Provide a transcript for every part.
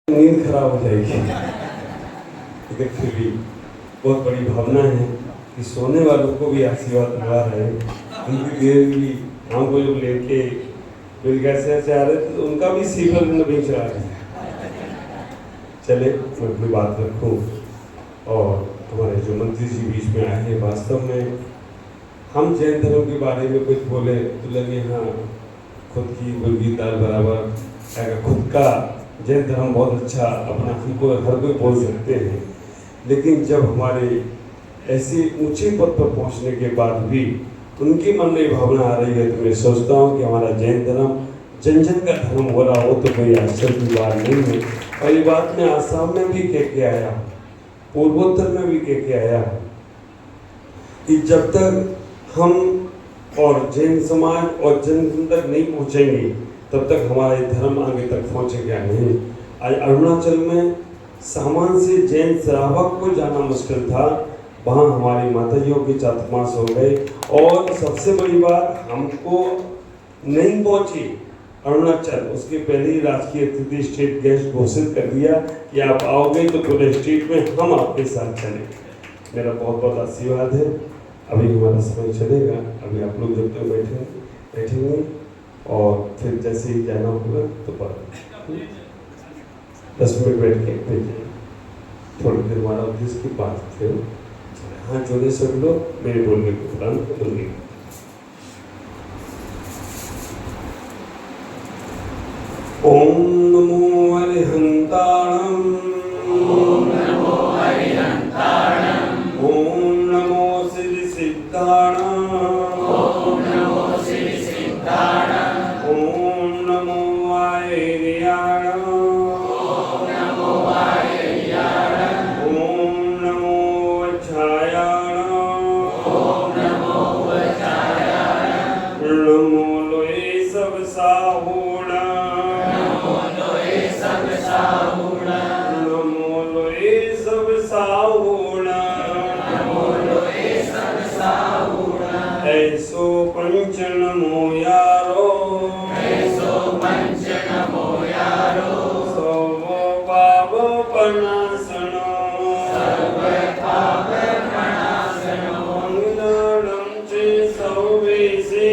नींद खराब हो जाएगी। लेकिन फिर भी बहुत बड़ी भावना है कि सोने वालों को भी आशीर्वाद मिला रहे हैं। उनकी देर भी हमको जब लेके कैसे आ रहे थे तो उनका भी सीवर नहीं चला रहे थे। चले मैं अपनी बात रखूं और हमारे जो मंत्री जी बीच में आए हैं, वास्तव में हम जैन धर्म के बारे में कुछ बोले तो लगे हाँ खुद की मुर्गी दाल बराबर, अगर खुद का जैन धर्म बहुत अच्छा अपना हमको हर कोई बोल सकते हैं। लेकिन जब हमारे ऐसे ऊंचे पद पर पहुंचने के बाद भी उनके मन में भावना आ रही है तो मैं सोचता हूँ कि हमारा जैन धर्म जन जन का धर्म हो रहा हो तो कोई आश्चर्य की बात नहीं है। और ये बात मैं आसाम में भी कह के आया, पूर्वोत्तर में भी कह के आया कि जब तक हम और जैन समाज और जन जन तक नहीं पहुँचेंगे तब तक हमारा ये धर्म आगे तक पहुँचेगा नहीं। आज अरुणाचल में सामान से जैन श्रावक को जाना मुश्किल था, वहाँ हमारी माताजियों के चातुर्मास हो गए। और सबसे बड़ी बात हमको नहीं पहुँची अरुणाचल, उसके पहले ही राजकीय अतिथि स्टेट गेस्ट घोषित कर दिया कि आप आओगे तो पूरे स्टेट में हम आपके साथ चलें। मेरा बहुत बहुत आशीर्वाद है। अभी हमारा समय चलेगा, अभी आप लोग जब तक बैठेंगे और फिर जैसे ही जाना होगा तो 10 मिनट बैठ के भेजिए। थोड़ी देर हमारा उद्देश्य की बात थे। हाँ जोड़े सब लोग मेरे बोलने को पुराण को बोलिए। ओम नमो अरिहंताणम, ओम नमो अरिहंताणम, ओम नमो श्री सिद्धाणम, ओम नमो श्री सिद्धाणम, ओम नमो वायरियाणम, ओम नमो वायरियाणम, ओम नमो वच्छायाणम, ओम नमो वच्छायाणम, नमो लोए सब साहुणा, नमो लोए सब साहुणा, नमो लोए सब साहुणा, नमो लोए सब साहुणा। ऐसो पंच नमो यारो, ऐसो पंच नमो यारो, सर्व पाप प्रणाशनो, सर्व पाप प्रणाशनो, मंगलाणं च सर्वेशे,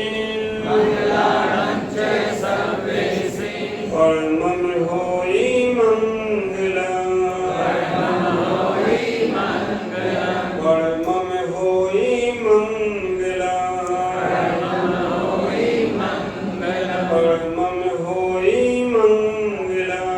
मंगलाणं च सर्वेशे, परमं होई मंगलम्, परमं होई मंगलम्, परमं होई मंगलम्, परमं होई मंगलम्, परमं होई मंगलम्,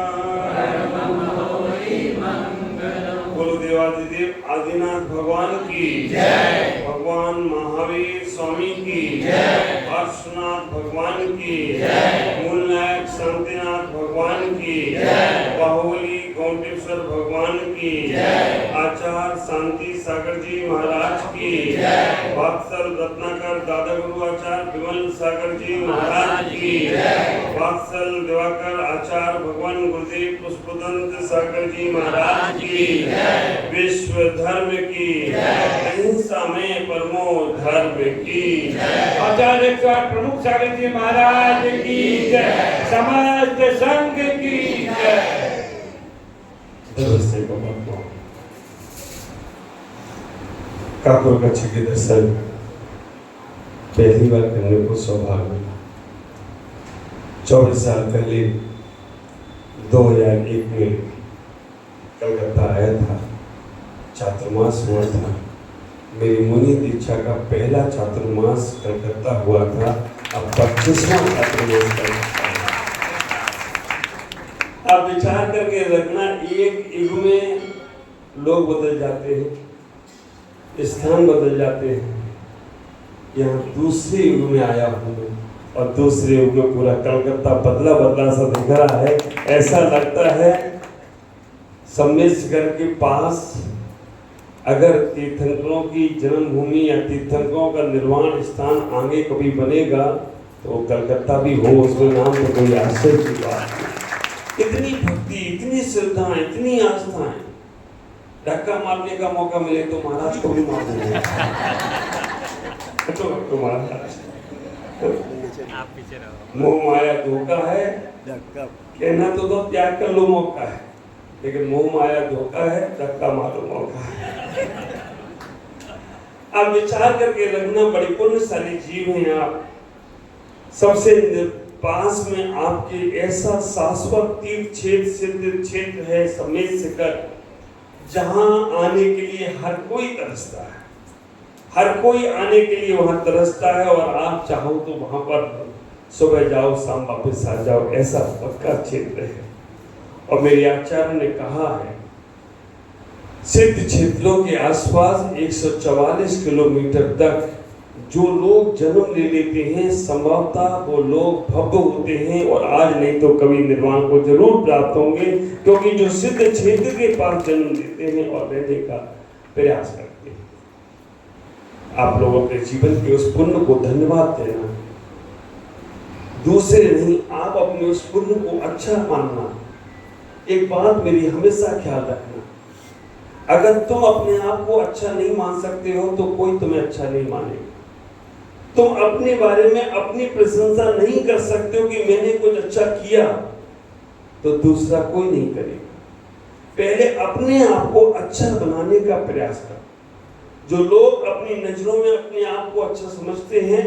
परमं होई मंगलम्। बोलो देवादिदेव आदिनाथ भगवान की जय, भगवान महावीर स्वामी की जय, पार्श्वनाथ भगवान की जय, मूलनायक शांतिनाथ भगवान की जय, बाहुबली गौंडेश्वर भगवान की जय, आचार्य शांति सागर जी महाराज की जय, वात्सल रत्नाकर दादा गुरु आचार्य विमल सागर जी महाराज की जय, वात्सल दिवाकर आचार्य भगवान गुरुदेव पुष्पदंत सागर जी महाराज की जय, विश्व धर्म की जय, अहिंसा में परमो धर्म की जय, आचार्य प्रमुख सागर जी महाराज की जय, समस्त संघ की जय। नमस्ते बाबा। काकुर कच्छ के दर्शन पहली बार करने को सौभाग्य मिला। 24 साल पहले 2001 में कलकत्ता आया था, चातुर्मास हुआ था। मेरी मुनि दीक्षा का पहला चातुर्मास कलकत्ता हुआ था। अब 25वां चातुर्मास कलकत्ता। अब विचार करके रखना, एक युग में लोग बदल जाते हैं, स्थान बदल जाते हैं। यहाँ दूसरे युग में आया हूँ मैं और दूसरे युग में पूरा कलकत्ता बदला बदला सा दिख रहा है। ऐसा लगता है सम्मेलनगढ़ के पास अगर तीर्थंकरों की जन्मभूमि या तीर्थंकरों का निर्वाण स्थान आगे कभी बनेगा तो कलकत्ता भी हो, उसमें नाम तो कोई आश्चर्य की बात नहीं। इतनी भक्ति, इतनी श्रद्धा, इतनी आस्थाएं, धक्का मारने का मौका मिले तो महाराज को भी मार देंगे। तो महाराज आप पीछे रहो। मोह माया धोखा है, कहना तो त्याग कर लो मौका है। लेकिन मोह माया धोखा है, धक्का मालूम होगा। आप विचार करके रखना, बड़ी पुण्यशाली जीव हैं आप। सबसे पास में आपके ऐसा शाश्वत तीर्थ क्षेत्र सिद्ध क्षेत्र है समेत शिखर, जहां आने के लिए हर कोई तरसता है, हर कोई आने के लिए वहां तरसता है। और आप चाहो तो वहां पर सुबह जाओ शाम वापस आ जाओ, ऐसा पक्का क्षेत्र है। और मेरे आचार्य ने कहा है, सिद्ध क्षेत्रों के आसपास 144 किलोमीटर तक जो लोग जन्म ले लेते हैं, संभवतः वो लोग भव्य होते हैं और आज नहीं तो कभी निर्वाण को जरूर प्राप्त होंगे, क्योंकि जो सिद्ध क्षेत्र के पास जन्म लेते हैं और रहने का प्रयास करते हैं। आप लोगों के जीवन के उस पुण्य को धन्यवाद देना, दूसरे नहीं, आप अपने उस पुण्य को अच्छा मानना। एक बात मेरी हमेशा ख्याल रखना, अगर तुम अपने आप को अच्छा नहीं मान सकते हो तो कोई तुम्हें अच्छा नहीं मानेगा। तुम अपने बारे में अपनी प्रशंसा नहीं कर सकते हो कि मैंने कुछ अच्छा किया, तो दूसरा कोई नहीं करेगा। पहले अपने आप को अच्छा बनाने का प्रयास करो। जो लोग अपनी नजरों में अपने आप को अच्छा समझते हैं,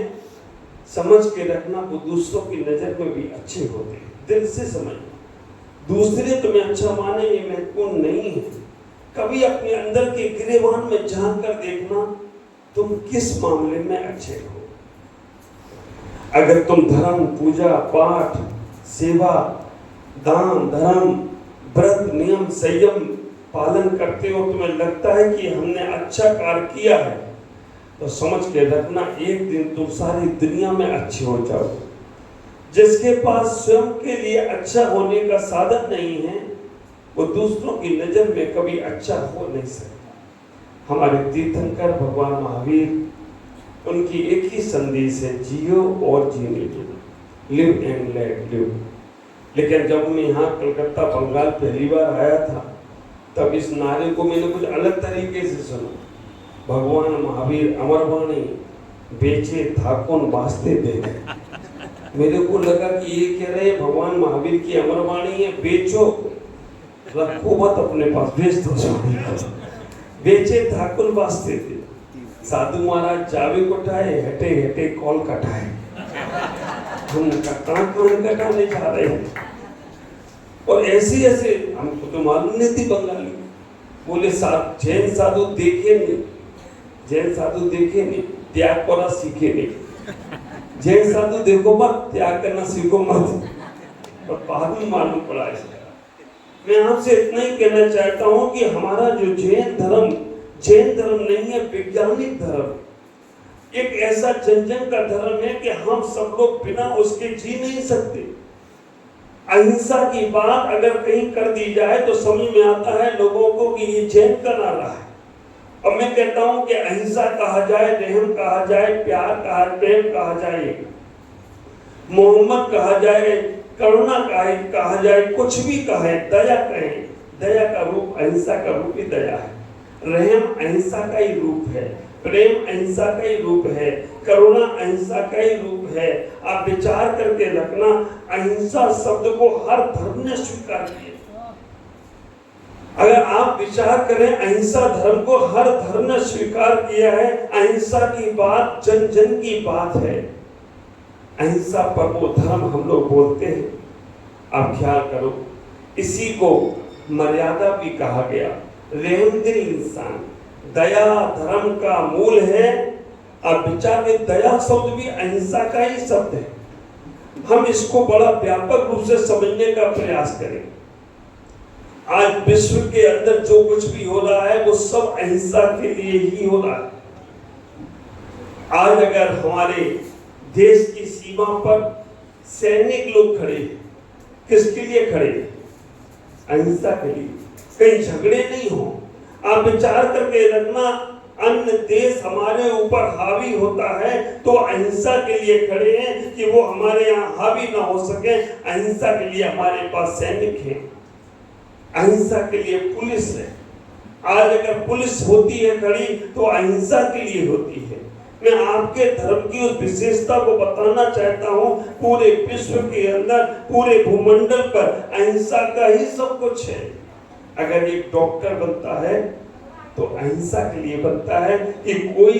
समझ के रखना वो दूसरों की नजर में भी अच्छे होते हैं। दिल से समझना, दूसरे तुम्हें अच्छा माने ये महत्वपूर्ण नहीं है। कभी अपने अंदर के गिरेबान में झांक कर देखना, तुम किस मामले में अच्छे हो। अगर तुम धर्म, पूजा पाठ, सेवा, दान धर्म, व्रत, नियम, संयम पालन करते हो, तुम्हें लगता है कि हमने अच्छा कार्य किया है, तो समझ के रखना एक दिन तुम सारी दुनिया में अच्छे हो जाओगे। जिसके पास स्वयं के लिए अच्छा होने का साधन नहीं है, वो दूसरों की नजर में कभी अच्छा हो नहीं सकता। हमारे तीर्थंकर भगवान महावीर, उनकी एक ही संदेश है, जियो और जीने दो, लिव एंड लेट लिव। लेकिन जब मैं यहाँ कलकत्ता बंगाल पहली बार आया था, तब इस नारे को मैंने कुछ अलग तरीके से सुना। भगवान महावीर अमरवाणी बेचे थाकुन वास्ते दे। मेरे को लगा कि ये कह रहे हैं भगवान महावीर की अमरवाणी है, बेचो, रखो मत अपने पास, बेच दो। बेचे थाकुन वास्ते दे। साधु महाराज चाबी कोटाए, हटे हटे कॉल कटाए। हम कटाने जा रहे हैं। और ऐसे ऐसे हमको तो मालूम नहीं थी बंगाली। बोले जैन साधु देखे नहीं, जैन साधु देखे नहीं, त्याग करना सीखे नहीं। जैन साधु देखो मत, त्याग करना सीखो मत। और बाद में मालूम पड़ा इसका। मैं आपसे इतना ही कहना चाहता हूँ कि हमारा जो जैन धर्म नहीं है, वैज्ञानिक धर्म। एक ऐसा जन का धर्म है कि हम सब लोग बिना उसके जी नहीं सकते। अहिंसा की बात अगर कहीं कर दी जाए तो समझ में आता है लोगों को कि ये जैन का नारा है। और मैं कहता हूं कि अहिंसा कहा जाए, रहम कहा जाए, प्यार प्रेम कहा जाए, मोहम्मद कहा जाए, करुणा कहा जाए, कुछ भी कहे, दया कहें, दया का रूप अहिंसा का रूप ही दया है। रहम अहिंसा का ही रूप है, प्रेम अहिंसा का ही रूप है, करुणा अहिंसा का ही रूप है। आप विचार करके रखना, अहिंसा शब्द को हर धर्म ने स्वीकार किया। अगर आप विचार करें, अहिंसा धर्म को हर धर्म ने स्वीकार किया है। अहिंसा की बात जन जन की बात है। अहिंसा पर वो धर्म हम लोग बोलते हैं। आप ख्याल करो, इसी को मर्यादा भी कहा गया। रहमदिल इंसान, दया धर्म का मूल है। अब विचार में दया शब्द भी अहिंसा का ही शब्द है। हम इसको बड़ा व्यापक रूप से समझने का प्रयास करें। आज विश्व के अंदर जो कुछ भी हो रहा है वो सब अहिंसा के लिए ही हो रहा है। आज अगर हमारे देश की सीमा पर सैनिक लोग खड़े, किसके लिए खड़े? अहिंसा के लिए। कहीं झगड़े नहीं हो। आप विचार करके रखना, अन्य देश हमारे ऊपर हावी होता है तो अहिंसा के लिए खड़े हैं कि वो हमारे यहाँ हावी ना हो सके। अहिंसा के लिए हमारे पास सैनिक हैं, अहिंसा के लिए पुलिस है। आज अगर पुलिस होती है खड़ी तो अहिंसा के लिए होती है। मैं आपके धर्म की उस विशेषता को बताना चाहता हूँ। पूरे विश्व के अंदर, पूरे भूमंडल पर अहिंसा का ही सब कुछ है। अगर एक डॉक्टर बनता है तो अहिंसा के लिए बनता है कि कोई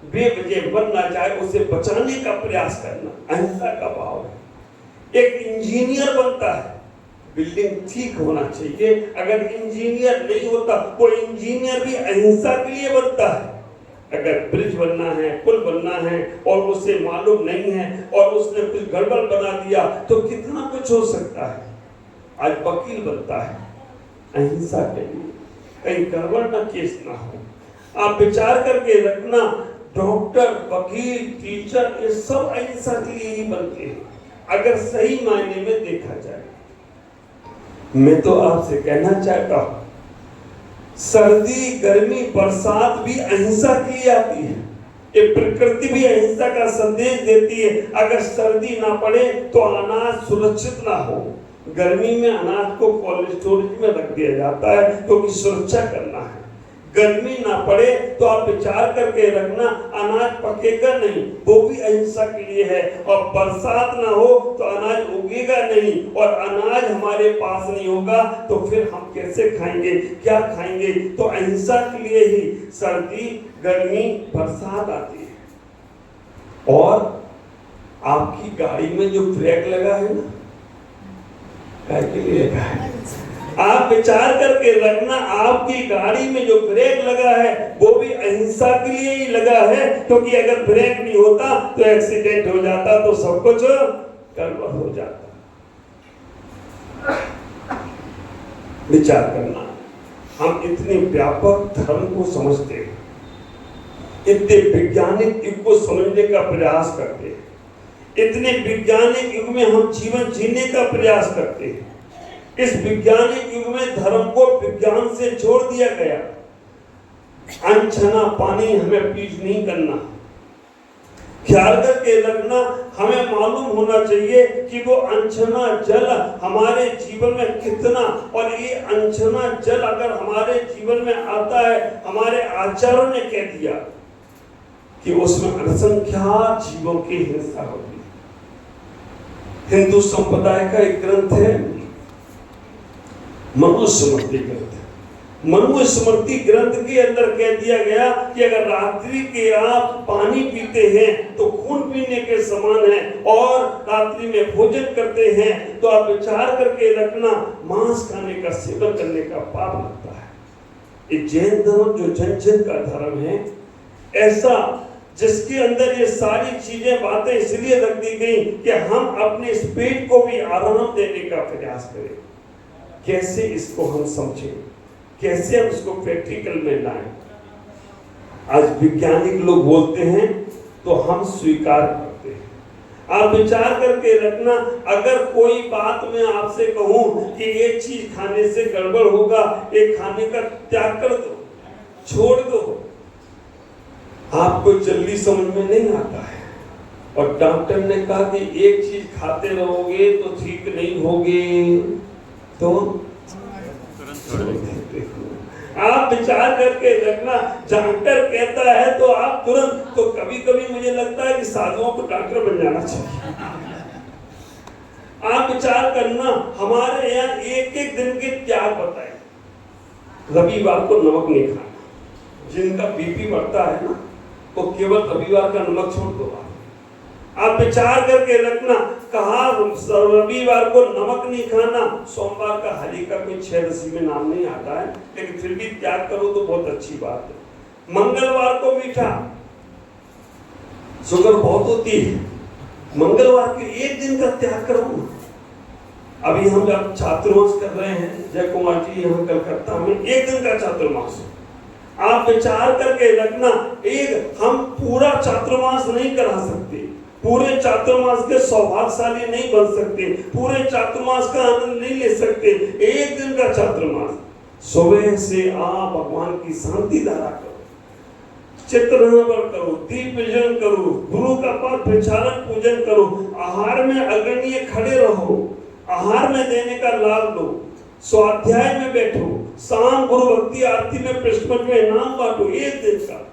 बेवजह मर ना जाए, उसे बचाने का प्रयास करना अहिंसा का भाव है। एक इंजीनियर बनता है, बिल्डिंग ठीक होना चाहिए, अगर इंजीनियर नहीं होता वो इंजीनियर भी अहिंसा के लिए बनता है। अगर ब्रिज बनना है, पुल बनना है और उसे मालूम नहीं है और उसने कुछ गड़बड़ बना दिया तो कितना कुछ हो सकता है। आज वकील बनता है अहिंसा के लिए, कहीं गड़बड़ ना केस ना हो। आप विचार करके रखना, डॉक्टर, वकील, टीचर, ये सब अहिंसा के लिए ही बनते हैं अगर सही मायने में देखा जाए। मैं तो आपसे कहना चाहता हूं, सर्दी, गर्मी, बरसात भी अहिंसा के लिए आती है। ये प्रकृति भी अहिंसा का संदेश देती है। अगर सर्दी ना पड़े तो अनाज सुरक्षित ना हो। गर्मी में अनाज को कोल्ड स्टोरेज में रख दिया जाता है क्योंकि सुरक्षा करना है। गर्मी ना पड़े तो आप विचार करके रखना, अनाज पकेगा नहीं, वो भी अहिंसा के लिए है। और बरसात ना हो तो अनाज उगेगा नहीं, और अनाज हमारे पास नहीं होगा तो फिर हम कैसे खाएंगे, क्या खाएंगे? तो अहिंसा के लिए ही सर्दी, गर्मी, बरसात आती है। और आपकी गाड़ी में जो ब्रेक लगा है ना, काय के लिए लगा है? आप विचार करके रखना, आपकी गाड़ी में जो ब्रेक लगा है वो भी अहिंसा के लिए ही लगा है, क्योंकि अगर ब्रेक नहीं होता तो एक्सीडेंट हो जाता, तो सब कुछ गड़बड़ हो जाता। विचार करना, हम इतने व्यापक धर्म को समझते हैं, इतने वैज्ञानिक युग को समझने का प्रयास करते हैं, इतने वैज्ञानिक युग में हम जीवन जीने का प्रयास करते हैं। इस वैज्ञानिक युग में धर्म को विज्ञान से जोड़ दिया गया। अनछना पानी हमें पीठ नहीं करना, ख्याल करके रखना। हमें मालूम होना चाहिए कि वो अनछना जल हमारे जीवन में कितना, और ये अनछना जल अगर हमारे जीवन में आता है, हमारे आचार्यों ने कह दिया कि उसमें असंख्यात जीवों की हिंसा होगी। हिंदू संप्रदाय का एक ग्रंथ है मनुस्मृति ग्रंथ। मनुस्मृति ग्रंथ के अंदर कह दिया गया कि अगर रात्रि के आप पानी पीते हैं तो खून पीने के समान है, और रात्रि में भोजन करते हैं तो आप विचार करके रखना, मांस खाने का सेवन करने का पाप लगता है। ये जैन धर्म जो जन जन का धर्म है, ऐसा जिसके अंदर ये सारी चीजें बातें इसलिए रख दी गई कि हम अपने इस पेट को भी आराम देने का प्रयास करें। कैसे इसको हम समझें, कैसे हम इसको प्रैक्टिकल में लाएं? आज वैज्ञानिक लोग बोलते हैं तो हम स्वीकार करते हैं। आप विचार करके रखना, अगर कोई बात मैं आपसे कहूं कि ये चीज खाने से गड़बड़ होगा, ये खाने का त्याग कर दो, छोड़ दो, आपको जल्दी समझ में नहीं आता है। और डॉक्टर ने कहा कि एक चीज खाते रहोगे तो ठीक नहीं होगे, तो आप विचार करके रखना। डॉक्टर कहता है तो आप तुरंत, तो कभी कभी मुझे लगता है कि साधुओं को डॉक्टर बन जाना चाहिए। आप विचार करना, हमारे यहाँ एक एक दिन के त्याग बताए। रविवार को नमक नहीं खाना, जिनका बीपी बढ़ता है ना, तो केवल रविवार का नमक छोड़ दो। आप विचार करके रखना, कहा रविवार को नमक नहीं खाना, सोमवार का हरि का कोई 6 दशमी में नाम नहीं आता है, लेकिन फिर भी त्याग करो तो बहुत अच्छी बात है। मंगलवार को मीठा, शुगर बहुत होती है, मंगलवार के एक दिन का त्याग करो ना। अभी हम जब चातुर्मास कर रहे हैं, जय कुमार जी यहाँ कलकत्ता में, एक दिन का चातुर्मास। आप विचार करके रखना, एक हम पूरा चातुर्मास नहीं करा सकते, पूरे चातुर्मास के सौभाग्यशाली नहीं बन सकते, पूरे चातुर्मास का आनंद नहीं ले सकते। एक दिन का चातुर्मास, सुबह से आप भगवान की शांति धारा करो, चित्रहरण करो, दीप पूजन करो, गुरु का पद प्रचारण पूजन करो, आहार में अग्रणीय खड़े रहो, आहार में देने का लाभ लो, स्वाध्याय में बैठो, शाम गुरु भक्ति आरती में पृष्ठ में नाम बांटो। एक दिन का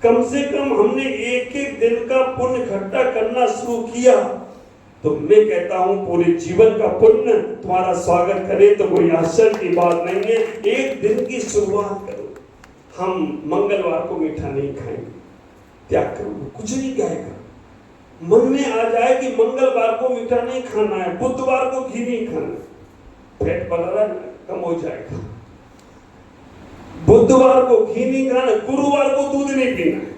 कम से कम हमने एक एक दिन का पुण्य इकट्ठा करना शुरू किया तो मैं कहता हूं पूरे जीवन का पुण्य तुम्हारा स्वागत करे तो कोई आश्चर्य की बात नहीं है। एक दिन की शुरुआत करो। हम मंगलवार को मीठा नहीं खाएंगे, त्याग करो, कुछ नहीं खाएगा। मन में आ जाए कि मंगलवार को मीठा नहीं खाना है, बुधवार को घी नहीं खाना, पेट बड़ा कम हो जाएगा। बुधवार को घी नहीं खाना, गुरुवार को दूध नहीं पीना है।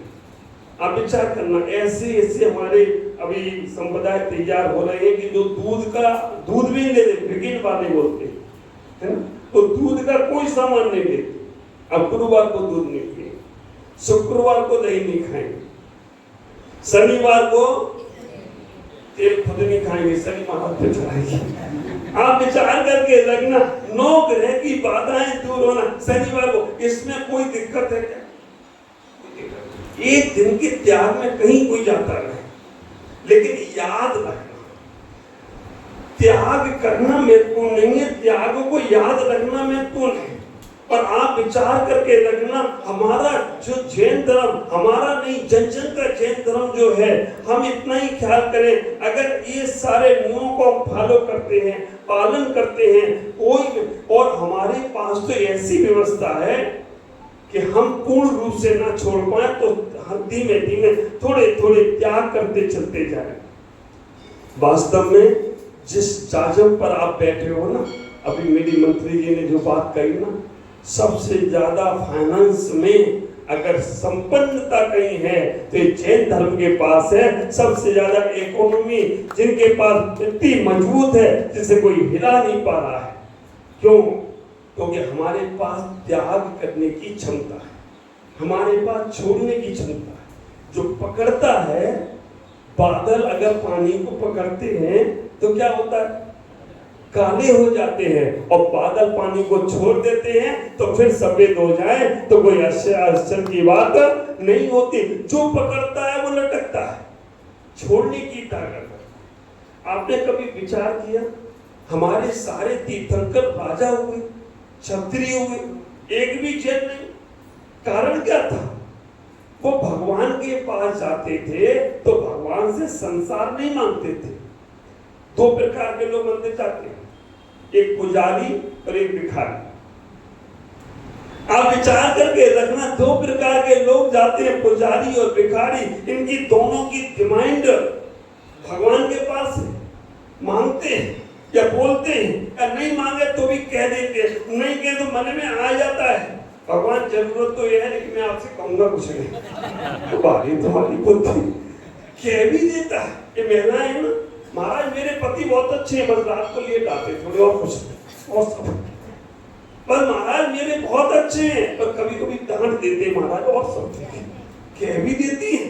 आप विचार करना, ऐसे ऐसे हमारे अभी संप्रदाय तैयार हो रहे हैं कि जो दूध भी नहीं लेते, बिगिन वाले बोलते हैं ना, तो दूध का कोई सामान नहीं लेते। अब गुरुवार को दूध नहीं पिए, शुक्रवार को दही नहीं खाएंगे, शनिवार को तेल खुद नहीं खाएंगे, शनि महाराज पे चढ़ाएंगे। आप विचार करके रखना, 9 ग्रह की बाधाएं दूर होना शनिवार को, इसमें कोई दिक्कत है क्या? एक दिन के त्याग में कहीं कोई जाता नहीं, लेकिन याद रखना, त्याग करना महत्वपूर्ण नहीं है, त्याग को याद रखना महत्वपूर्ण है। और आप विचार करके रखना, हमारा जो जैन धर्म, हमारा नहीं जन जन का जैन धर्म जो है, हम इतना ही ख्याल करें, अगर ये सारे नियमों को हम फॉलो करते हैं, पालन करते हैं, कोई और हमारे पास तो ऐसी व्यवस्था है कि हम पूर्ण रूप से ना छोड़ पाए तो धीमे धीमे थोड़े थोड़े त्याग करते चलते जाए। वास्तव में जिस जाजम पर आप बैठे हो ना, अभी मेरी मंत्री जी ने जो बात कही ना, सबसे ज्यादा फाइनेंस में अगर संपन्नता कहीं है तो ये जैन धर्म के पास है। सबसे ज्यादा इकोनॉमी जिनके पास इतनी मजबूत है जिसे कोई हिला नहीं पा रहा है। क्यों? क्योंकि हमारे पास त्याग करने की क्षमता है, हमारे पास छोड़ने की क्षमता है। जो पकड़ता है, बादल अगर पानी को पकड़ते हैं तो क्या होता है? काले हो जाते हैं, और बादल पानी को छोड़ देते हैं तो फिर सफेद हो जाए तो कोई आश्चर्य की बात नहीं होती। जो पकड़ता है वो लटकता है, छोड़ने की ताकत है। आपने कभी विचार किया, हमारे सारे तीर्थंकर राजा हुए, क्षत्रिय हुए, एक भी जैन नहीं। कारण क्या था? वो भगवान के पास जाते थे तो भगवान से संसार नहीं मांगते थे। 2 प्रकार के लोग मंदिर जाते हैं, एक पुजारी और एक भिखारी। आप विचार करके रखना, 2 प्रकार के लोग जाते हैं, पुजारी और भिखारी। इनकी दोनों की डिमांड भगवान के पास है। मांगते हैं या बोलते हैं, या नहीं मांगे तो भी कह देते हैं, नहीं कहे तो मन में आ जाता है भगवान जरूरत तो यह है, लेकिन मैं आपसे कहूंगा कुछ नहीं। तो बारी तुम्हारी बुद्धि कह भी देता है। ये महिला है ना, महाराज मेरे पति बहुत अच्छे हैं, बस रात को लेट आते, थोड़े और कुछ और सब, पर महाराज मेरे बहुत अच्छे हैं, पर कभी कभी डांट देते महाराज, और सब ठीक है, कह भी देती है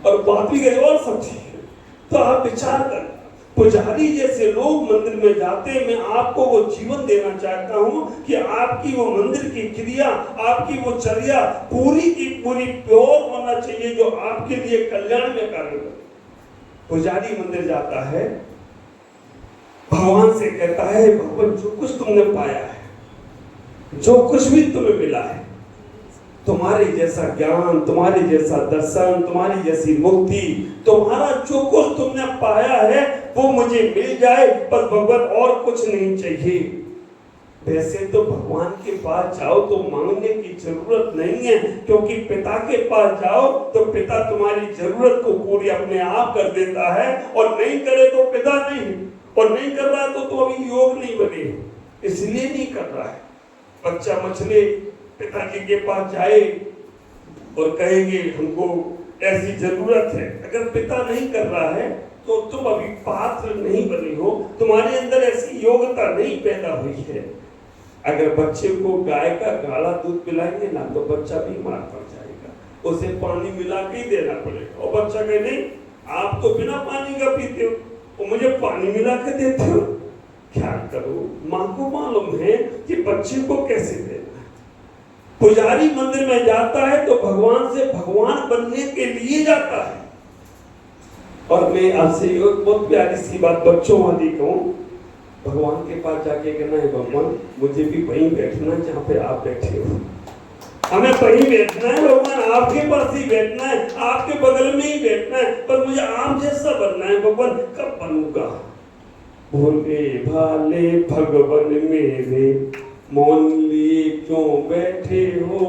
और बात भी करे और सब ठीक है। तो आप विचार कर, पुजारी जैसे लोग मंदिर में जाते हैं, मैं आपको वो जीवन देना चाहता हूं कि आपकी वो मंदिर की क्रिया, आपकी वो चर्या पूरी की पूरी प्योर होना चाहिए, जो आपके लिए कल्याण में कार्य करे। पुजारी मंदिर जाता है, भगवान से कहता है, भगवान जो कुछ तुमने पाया है, जो कुछ भी तुम्हें मिला है, तुम्हारे जैसा ज्ञान, तुम्हारे जैसा दर्शन, तुम्हारी जैसी मुक्ति, तुम्हारा जो कुछ तुमने पाया है वो मुझे मिल जाए, पर भगवान और कुछ नहीं चाहिए। वैसे तो भगवान के पास जाओ तो मांगने की जरूरत नहीं है, क्योंकि पिता के पास जाओ तो पिता तुम्हारी जरूरत को पूरी अपने आप कर देता है, और नहीं करे तो पिता नहीं, और नहीं कर रहा तो अभी योग नहीं बने, इसलिए नहीं कर रहा है। बच्चा मछली पिताजी के पास जाए और कहेंगे हमको ऐसी जरूरत है, अगर पिता नहीं कर रहा है तो तुम अभी पात्र नहीं बने हो, तुम्हारे अंदर ऐसी योग्यता नहीं पैदा हुई है। अगर बच्चे को गाय का गाढ़ा दूध पिलाएंगे ना तो बच्चा बीमार पड़ जाएगा, उसे पानी मिला के ही देना पड़ेगा, और बच्चा कहे नहीं आप तो बिना पानी का पीते हो, और मुझे पानी मिला के देते हो। ख्याल करो, माँ को मालूम है कि बच्चे को कैसे देना है। पुजारी मंदिर में जाता है तो भगवान से भगवान बनने के लिए जाता है। और मैं आपसे एक बहुत प्यारी सी बात बच्चों वाली कहूं, भगवान के पास जाके कहना है, भगवान मुझे भी वहीं बैठना जहाँ पे आप बैठे हो, हमें वहीं बैठना है भगवान, आपके पास ही बैठना है, आपके बगल में ही बैठना है, पर मुझे आम जैसा बनना है भगवान, कब बनूंगा? भोले भाले भगवान मेरे, मौन लिए क्यों बैठे हो?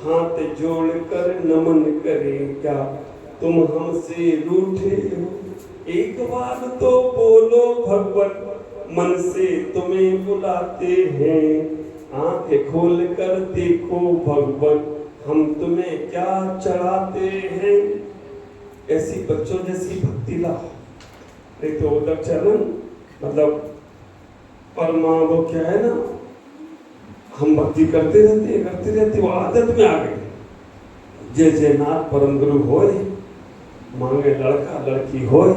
हाथ जोड़कर नमन करें क्या तुम हमसे रूठे हो? एक बार तो बोलो भगवान, मन से तुम्हें बुलाते हैं। आंखें खोल कर देखो भगवान, हम तुम्हें क्या चढ़ाते हैं। ऐसी बच्चों जैसी भक्ति लाओ, नहीं तो उधर चलन मतलब परमा वो क्या है ना, हम भक्ति करते रहते वो आदत में आ गए। जय जय नाथ परम गुरु होए, मांगे लड़का लड़की होए,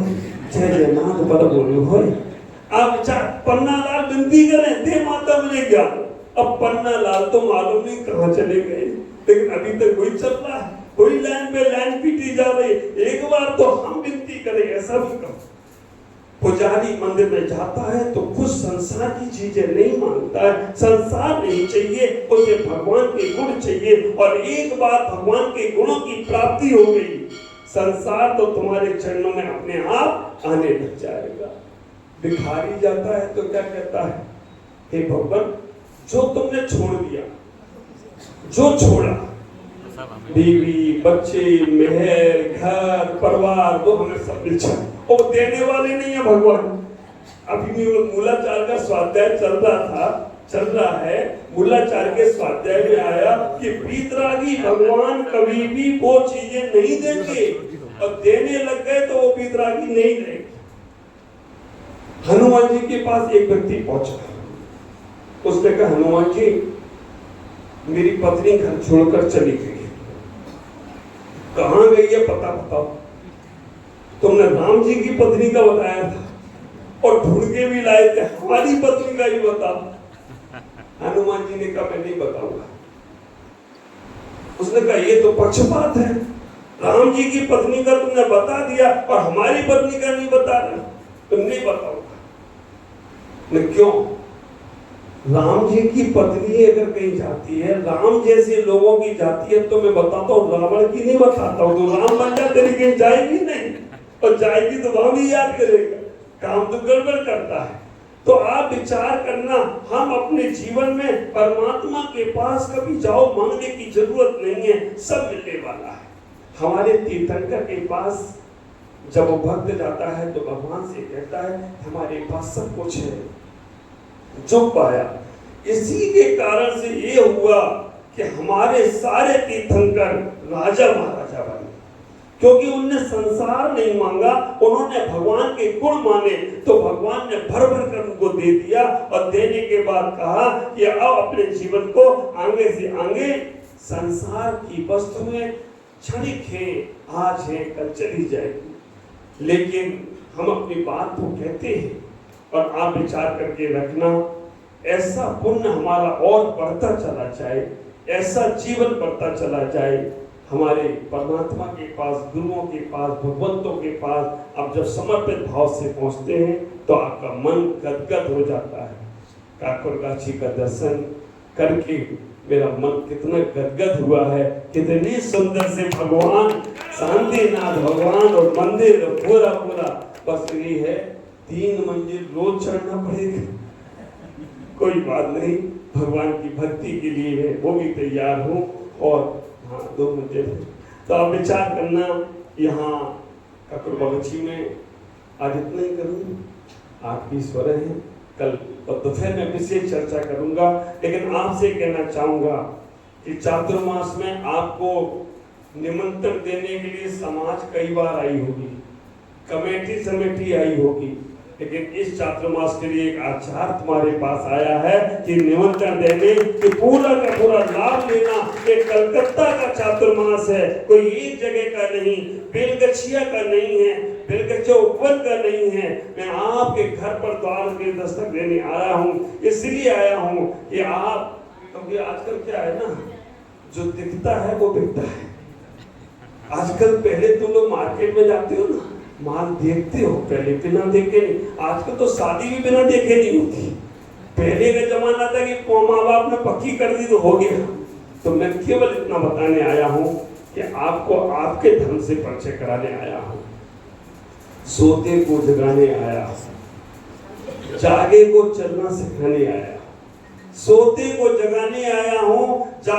जय जय नाथ परम गुरु होए। आप पन्ना लाल विनती करें, दे माता मिले ज्ञान। अब पन्ना लाल तो मालूम नहीं कहाँ चले गए, लेकिन अभी तक वही चल रहा है, कोई लाइन पे लाइन पीटी जा रही। एक बार तो हम विनती करें, ऐसा भी करो। पुजारी मंदिर में जाता है तो कुछ संसार की चीजें नहीं मांगता है, संसार नहीं चाहिए उसे, भगवान के गुण चाहिए। और एक बार भगवान के गुणों की प्राप्ति हो गई, संसार तो तुम्हारे चरणों में अपने आप आने लग जाएगा। भिखारी जाता है तो क्या कहता है, हे भगवान जो तुमने छोड़ दिया, जो छोड़ा, बीवी बच्चे मेहर घर परिवार वो हमें सब मिल जाए, और देने वाले नहीं है भगवान। अभी भी मूलाचार का स्वाध्याय चल रहा है। मूलाचार के स्वाध्याय में आया कि वीतरागी भगवान कभी भी वो चीजें नहीं देंगे, और देने लग गए तो वो वीतरागी नहीं रहेंगे। हनुमान जी के पास एक व्यक्ति पहुंचा, उसने कहा हनुमान जी मेरी पत्नी घर छोड़कर चली गई, कहां गई है पता बताओ। तुमने राम जी की पत्नी का बताया था और ढूंढ के भी लाए थे, हमारी पत्नी का ही बताओ। हनुमान जी ने कहा मैं नहीं बताऊंगा। उसने कहा ये तो पक्षपात है, राम जी की पत्नी का तुमने बता दिया और हमारी पत्नी का नहीं बता रहे, तुम नहीं बताऊंगा। मैं क्यों? राम जी की पत्नी अगर कहीं जाती है, राम जैसे लोगों की जाती है, तो मैं बताता हूँ, रावण की नहीं बताता हूँ। तो राम बन जाते कहीं जाएगी नहीं, और जाएगी तो वहां भी याद करेगा, काम तो गड़बड़ करता है। तो आप विचार करना, हम अपने जीवन में परमात्मा के पास कभी जाओ मांगने की जरूरत नहीं है, सब मिलने वाला है। हमारे तीर्थंकर के पास जब वो भक्त जाता है तो भगवान से कहता है हमारे पास सब कुछ है जो पाया। इसी के कारण से ये हुआ कि हमारे सारे तीर्थंकर राजा महाराजा बने, क्योंकि उनने संसार नहीं मांगा, उन्होंने भगवान के गुण माने, तो भगवान ने भर भर कर उनको दे दिया। और देने के बाद कहा कि अब अपने जीवन को आगे से आगे, संसार की वस्तुएं क्षणिक है, आज है कल चली जाएगी, लेकिन हम अपनी बात को कहते हैं। और आप विचार करके रखना, ऐसा पुण्य हमारा और बढ़ता चला जाए, ऐसा जीवन बढ़ता चला जाए, हमारे परमात्मा के पास, गुरुओं के पास, भगवंतों के पास आप जब समर्पित भाव से पहुंचते हैं तो आपका मन गदगद हो जाता है। काकुरगाछी का दर्शन करके मेरा मन कितना गदगद हुआ है, कितने सुंदर से भगवान शांतिनाथ भगवान और मंदिर पूरा बस ये है 3 मंजिल रोज चढ़ना पड़ेगा, कोई बात नहीं, भगवान की भक्ति के लिए मैं वो भी तैयार हूँ। और हाँ 2 मंजिल, तो आप विचार करना, यहाँ काकुरगाछी में आज इतना ही करूँ, 8 स्वर हैं, कल और दोपहर में विशेष चर्चा करूंगा। लेकिन आपसे कहना चाहूंगा कि चातुर्मास में आपको निमंत्रण देने के लिए समाज कई बार आई होगी, कमेटी आई होगी, लेकिन इस चातुर्मास के लिए एक आचार्य तुम्हारे पास आया है कि निमंत्रण देने कि पूरा का पूरा लाभ लेना। ये कलकत्ता का चातुर्मास है, कोई एक जगह का नहीं, बेलगछिया का नहीं है, बेलगछिया ऊपर का नहीं है। मैं आपके घर पर द्वार पे दस्तक देने आया हूँ, इसलिए आया हूँ कि आप, क्योंकि आजकल क्या है ना, जो दिखता है वो बिकता है। आजकल पहले तुम लोग मार्केट में जाते हो ना, माल देखते हो, पहले बिना देखे नहीं। आजकल तो शादी भी बिना देखे नहीं होती। पहले का जमाना था कि माँ बाप ने पक्की कर दी तो हो गया, तो मैं केवल इतना बताने आया हूं कि आपको आपके धर्म से परिचय कराने आया हूं। सोते को जगाने आया, जागे को चलना सिखाने आया, सोते को जगाने